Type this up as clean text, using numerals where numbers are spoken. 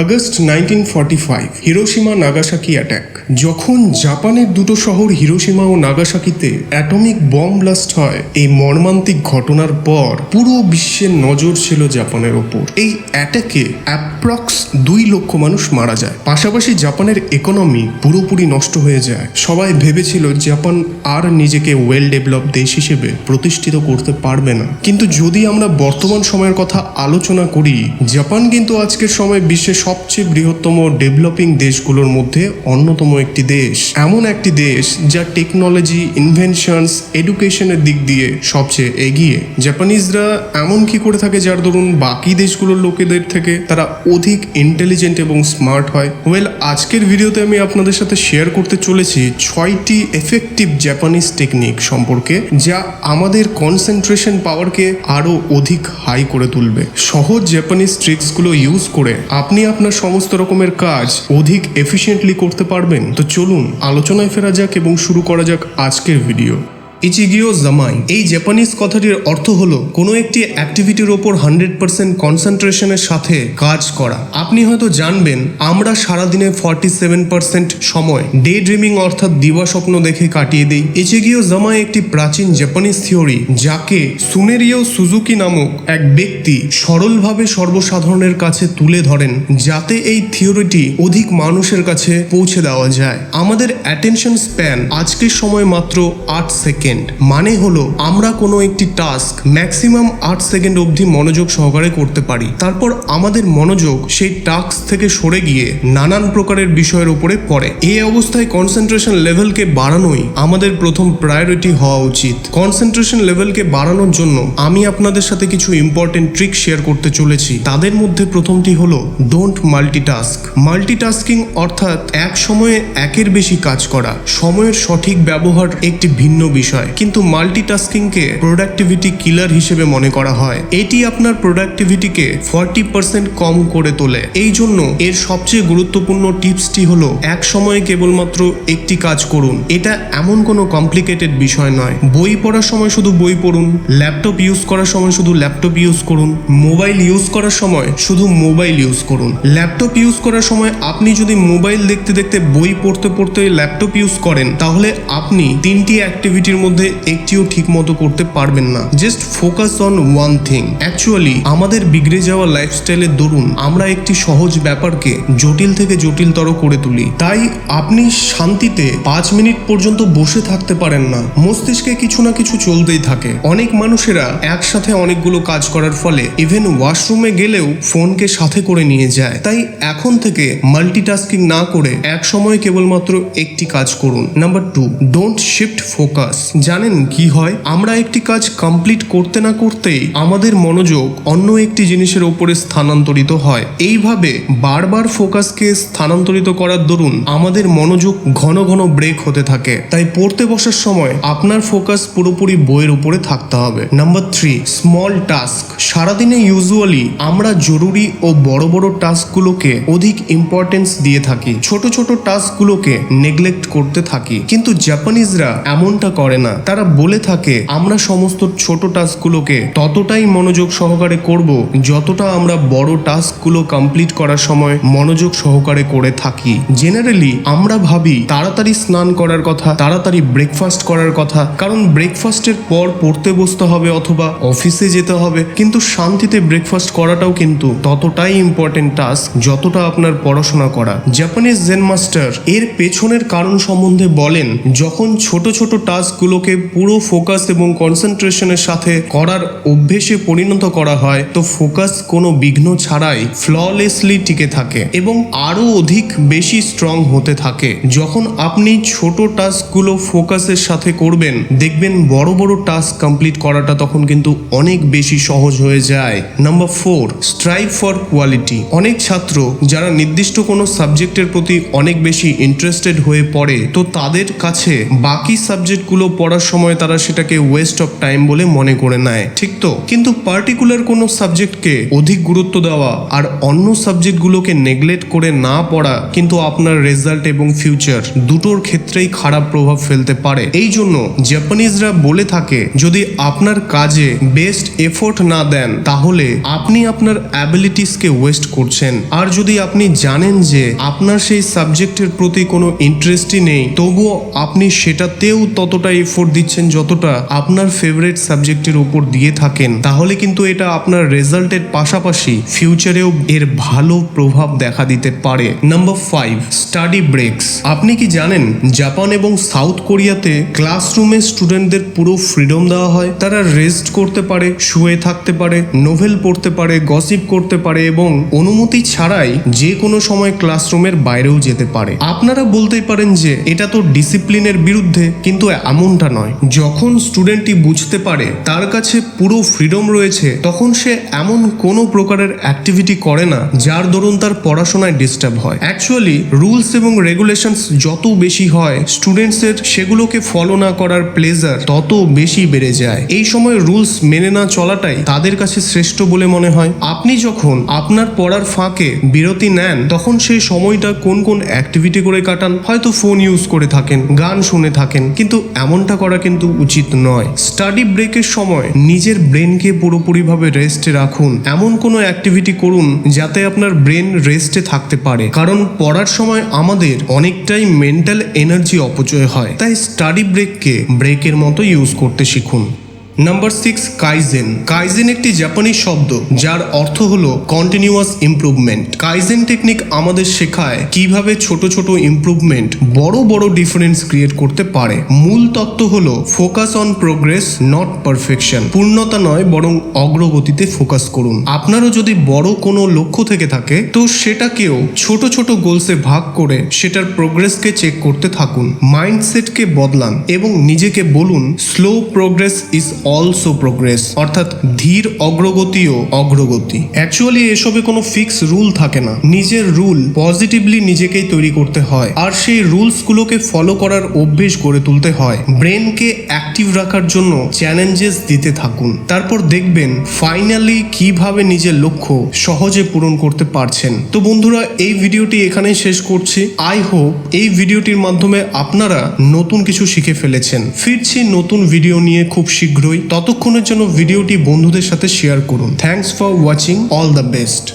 August 1945 Hiroshima Nagasaki attack. যখন জাপানের দুটো শহর হিরোশিমা ও নাগাসাকিতে অ্যাটমিক বম ব্লাস্ট হয়, এই মর্মান্তিক ঘটনার পর পুরো বিশ্বের নজর ছিল জাপানের ওপর। এই অ্যাটাকে অ্যাপ্রক্স 2 লক্ষ মানুষ মারা যায়। পাশাপাশি জাপানের ইকোনমি পুরোপুরি নষ্ট হয়ে যায়। সবাই ভেবেছিল জাপান আর নিজেকে ওয়েল ডেভেলপ দেশ হিসেবে প্রতিষ্ঠিত করতে পারবে না। কিন্তু যদি আমরা বর্তমান সময়ের কথা আলোচনা করি, জাপান কিন্তু আজকের সময় বিশ্বের সবচেয়ে বৃহত্তম ডেভেলপিং দেশগুলোর মধ্যে অন্যতম একটি দেশ। এমন একটি দেশ যা টেকনোলজি, ইনভেনশনস, এডুকেশনের দিক দিয়ে সবচেয়ে এগিয়ে। জাপানিজরা এমন কি করে থাকে যার দরুন বাকি দেশগুলোর লোকেদের থেকে তারা অধিক ইন্টেলিজেন্ট এবং স্মার্ট হয়? আজকের ভিডিওতে আমি আপনাদের সাথে শেয়ার করতে চলেছি 6টি এফেক্টিভ জাপানিজ টেকনিক সম্পর্কে, যা আমাদের কনসেন্ট্রেশন পাওয়ারকে আরো অধিক হাই করে তুলবে। সহজ জাপানিজ ট্রিক্সগুলো ইউজ করে আপনি আপনার সমস্ত রকমের কাজ অধিক এফিশিয়েন্টলি করতে পারবেন। তো চলুন আলোচনায় ফেরা যাক এবং শুরু করা যাক আজকের ভিডিও। ইচিগিও জামাই, এই জাপানিজ কথাটির অর্থ হলো কোনো একটি অ্যাক্টিভিটির ওপর 100% কনসেন্ট্রেশনের সাথে কাজ করা। আপনি হয়তো জানবেন আমরা সারাদিনে 47% সময় ডে ড্রিমিং অর্থাৎ দিবা স্বপ্ন দেখে কাটিয়ে দিই। ইচিগিও জামাই একটি প্রাচীন জাপানিজ থিওরি, যাকে সুনেরিও সুজুকি নামক এক ব্যক্তি সরলভাবে সর্বসাধারণের কাছে তুলে ধরেন, যাতে এই থিওরিটি অধিক মানুষের কাছে পৌঁছে দেওয়া যায়। আমাদের অ্যাটেনশন স্প্যান আজকের সময় মাত্র 8 সেকেন্ড। মানে হলো আমরা কোনো একটি টাস্ক ম্যাক্সিমাম 8 সেকেন্ড অবধি মনোযোগ সহকারে করতে পারি। তারপর আমাদের মনোযোগ সেই টাস্ক থেকে সরে গিয়ে নানান প্রকারের বিষয়ের উপরে পড়ে। এই অবস্থায় কনসেন্ট্রেশন লেভেলকে বাড়ানোই আমাদের প্রথম প্রায়োরিটি হওয়া উচিত। কনসেন্ট্রেশন লেভেলকে বাড়ানোর জন্য আমি আপনাদের সাথে কিছু ইম্পর্টেন্ট ট্রিক শেয়ার করতে চলেছি। তাদের মধ্যে প্রথমটি হলো ডোন্ট মাল্টিটাস্ক। মাল্টিটাস্কিং অর্থাৎ এক সময়ে একের বেশি কাজ করা। সময়ের সঠিক ব্যবহার একটি ভিন্ন বিষয়, কিন্তু মাল্টিটাস্কিংকে প্রোডাক্টিভিটি কিলার হিসেবে মনে করা হয়। এটি আপনার প্রোডাক্টিভিটিকে 40% কম করে তোলে। এই জন্য এর সবচেয়ে গুরুত্বপূর্ণ টিপসটি হলো এক সময়ে কেবলমাত্র একটি কাজ করুন। এটা এমন কোনো কমপ্লিকেটেড বিষয় নয়। বই পড়ার সময় শুধু বই পড়ুন, ল্যাপটপ ইউজ করার সময় শুধু ল্যাপটপ ইউজ করুন, মোবাইল ইউজ করার সময় শুধু মোবাইল ইউজ করুন। ল্যাপটপ ইউজ করার সময় আপনি যদি মোবাইল দেখতে দেখতে বই পড়তে পড়তে ল্যাপটপ ইউজ করেন, তাহলে আপনি 3টি অ্যাক্টিভিটির মধ্যে একটিও ঠিক মতো করতে পারবেন না। Just focus on one thing. Actually আমাদের বিগড়ে যাওয়া লাইফস্টাইলের দরুন আমরা একটি সহজ ব্যাপারকে জটিল থেকে জটিলতর করে তুলি। তাই আপনি শান্তিতে 5 মিনিট পর্যন্ত বসে থাকতে পারেন না। মস্তিষ্কে কিছু না কিছু চলতেই থাকে। অনেক মানুষেরা একসাথে অনেকগুলো কাজ করার ফলে ইভেন ওয়াশরুমে গেলেও ফোনকে সাথে করে নিয়ে যায়। তাই এখন থেকে মাল্টিটাস্কিং না করে এক সময় কেবলমাত্র একটি কাজ করুন। Number 2, don't shift focus. জানেন কি হয়? আমরা একটি কাজ কমপ্লিট করতে না করতেই আমাদের মনোযোগ অন্য একটি জিনিসের উপরে স্থানান্তরিত হয়। এইভাবে বারবার ফোকাসকে স্থানান্তরিত করার দরুন আমাদের মনোযোগ ঘন ঘন ব্রেক হতে থাকে। তাই পড়তে বসার সময় আপনার ফোকাস পুরোপুরি বইয়ের উপরে থাকতে হবে। Number 3, small task. সারাদিনে ইউজুয়ালি আমরা জরুরি ও বড় বড় টাস্কগুলোকে অধিক ইম্পর্টেন্স দিয়ে থাকি, ছোট ছোট টাস্কগুলোকে নেগলেক্ট করতে থাকি। কিন্তু জাপানিজরা এমনটা করে না। তারা বলে থাকে আমরা সমস্ত ছোট টাস্কগুলোকে ততটাই মনোযোগ সহকারে করব যতটা আমরা বড় টাস্কগুলো কমপ্লিট করার সময় মনোযোগ সহকারে করে থাকি। জেনারেলি আমরা ভাবি তাড়াতাড়ি স্নান করার কথা, তাড়াতাড়ি ব্রেকফাস্ট করার কথা, কারণ ব্রেকফাস্টের পর পড়তে বসতে হবে অথবা অফিসে যেতে হবে। কিন্তু শান্তিতে ব্রেকফাস্ট করাটাও কিন্তু ততটাই ইম্পর্টেন্ট টাস্ক যতটা আপনার পড়াশোনা করা। জাপানিজ জেন মাস্টার এর পেছনের কারণ সম্বন্ধে বলেন, যখন ছোট ছোট টাস্কগুলোকে পুরো ফোকাস এবং কনসেন্ট্রেশনের সাথে করার অভ্যেসে পরিণত করা হয়, তো ফোকাস কোনো বিঘ্ন ছাড়াই ফ্ললেসলি টিকে থাকে এবং আরো অধিক বেশি স্ট্রং হতে থাকে। যখন আপনি ছোট টাস্কগুলো ফোকাসের সাথে করবেন, দেখবেন বড় বড় টাস্ক কমপ্লিট করাটা তখন কিন্তু অনেক বেশি সহজ হয়ে যায়। Number 4, strive for quality. অনেক ছাত্র যারা নির্দিষ্ট কোনো সাবজেক্টের প্রতি অনেক বেশি ইন্টারেস্টেড হয়ে পড়ে, তো তাদের কাছে বাকি সাবজেক্টগুলো পড়ার সময় তারা সেটাকে ওয়েস্ট অফ টাইম বলে মনে করে নেয়, ঠিক তো? কিন্তু পার্টিকুলার কোনো সাবজেক্টকে অধিক গুরুত্ব দেওয়া আর অন্য সাবজেক্টগুলোকে নেগলেক্ট করে না পড়া কিন্তু আপনার রেজাল্ট এবং ফিউচার দুটোর ক্ষেত্রেই খারাপ প্রভাব ফেলতে পারে। এই জন্য জাপানিজরা বলে থাকে, যদি আপনার কাজে বেস্ট এফোর্ট না দেন তাহলে আপনি আপনার অ্যাবিলিটিসকে ওয়েস্ট করছেন। আর যদি আপনি জানেন যে আপনার সেই সাবজেক্টের প্রতি কোনো ইন্টারেস্টই নেই, তবুও আপনি সেটাতেও ততটা এফোর্ট দিচ্ছেন যতটা আপনার ফেভারিট সাবজেক্টের উপর দিয়ে থাকেন, তাহলে কিন্তু এটা আপনার রেজাল্টের পাশাপাশি ফিউচারেও এর ভালো প্রভাব দেখা দিতে পারে। Number 5, study ব্রেকস। আপনি কি জানেন জাপান এবং সাউথ কোরিয়াতে ক্লাসরুমে স্টুডেন্টদের পুরো ফ্রিডম দেওয়া হয়। তারা রেস্ট করতে পারে, শুয়ে থাকতে পারে, নোভেল পড়তে পারে, গসিপ করতে পারে এবং অনুমতি ছাড়াই যে কোনো সময় ক্লাসরুমের বাইরেও যেতে পারে। আপনারা বলতেই পারেন যে এটা তো ডিসিপ্লিনের বিরুদ্ধে, কিন্তু এমনটা নয়। যখন স্টুডেন্টটি বুঝতে পারে তার কাছে পুরো ফ্রিডম রয়েছে, তখন সে এমন কোনো প্রকারের অ্যাক্টিভিটি করে না যার দরুন তার পড়াশোনায় ডিস্টার্ব হয়। অ্যাকচুয়ালি রুলস এবং রেগুলেশনস যত বেশি হয়, স্টুডেন্টসের সেগুলোকে ফলো না করার প্লেজার তত বেশি বেড়ে যায়। এই সময় রুলস মেনে না চলাটাই তাদের কাছে শ্রেষ্ঠ বলে মনে হয়। আপনি যখন আপনার পড়ার ফাঁকে বিরতি নেন, তখন সেই সময়টা কোন কোন অ্যাক্টিভিটি করে কাটান? হয়তো ফোন ইউজ করে থাকেন, গান শুনে থাকেন, কিন্তু এমনটা করা কিন্তু উচিত নয়। স্টাডি ব্রেকের সময় নিজের ব্রেনকে পুরোপুরিভাবে রেস্টে রাখুন। এমন কোনো অ্যাক্টিভিটি করুন যাতে আপনার ব্রেন রেস্টে থাকতে পারে, কারণ পড়ার সময় আমাদের অনেকটাই মেন্টাল এনার্জি অপচয় হয়। তাই স্টাডি ব্রেককে ব্রেকের মতো ইউজ করতে শিখুন। Number 6, kaizen. কাইজেন একটি জাপানিজ শব্দ যার অর্থ হলো কন্টিনিউয়াস ইমপ্রুভমেন্ট। কাইজেন টেকনিক আমাদের শেখায় কিভাবে ছোট ছোট ইমপ্রুভমেন্ট বড় বড় ডিফারেন্স ক্রিয়েট করতে পারে। মূল তত্ত্ব হলো focus on progress, not perfection. পূর্ণতা নয়, বরং অগ্রগতিতে ফোকাস করুন। আপনারও যদি বড় কোনো লক্ষ্য থেকে থাকে, তো সেটাকেও ছোট ছোট গোলসে ভাগ করে সেটার প্রোগ্রেসকে চেক করতে থাকুন। মাইন্ডসেটকে বদলান এবং নিজেকে বলুন, slow progress is also progress, অর্থাৎ ধীর অগ্রগতিও অগ্রগতি। অ্যাকচুয়ালি এসবে কোনো ফিক্স রুল থাকে না। নিজের রুল পজিটিভলি নিজেকেই তৈরি করতে হয়, আর সেই রুলসগুলোকে ফলো করার অভ্যেস গড়ে তুলতে হয়। ব্রেনকে অ্যাক্টিভ রাখার জন্য চ্যালেঞ্জেস দিতে থাকুন, তারপর দেখবেন ফাইনালি কিভাবে নিজের লক্ষ্য সহজে পূরণ করতে পারছেন। তো বন্ধুরা, এই ভিডিওটি এখানেই শেষ করছি। আই হোপ এই ভিডিওটির মাধ্যমে আপনারা নতুন কিছু শিখে ফেলেছেন। ফিরছি নতুন ভিডিও নিয়ে খুব শীঘ্রই। ততক্ষণের জন্য ভিডিওটি বন্ধুদের সাথে শেয়ার করুন। Thanks for watching, all the best.